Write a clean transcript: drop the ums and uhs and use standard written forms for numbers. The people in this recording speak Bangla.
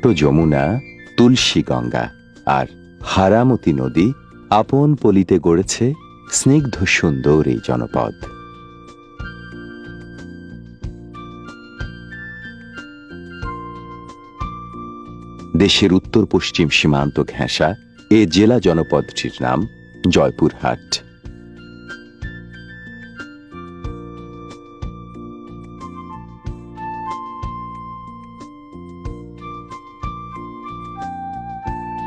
ছোট যমুনা, তুলসী গঙ্গা আর হারামতি নদী আপন পলিতে গড়েছে স্নিগ্ধ সুন্দর এই জনপদ। দেশের উত্তর পশ্চিম সীমান্ত ঘেঁষা এ জেলা জনপদটির নাম জয়পুরহাট।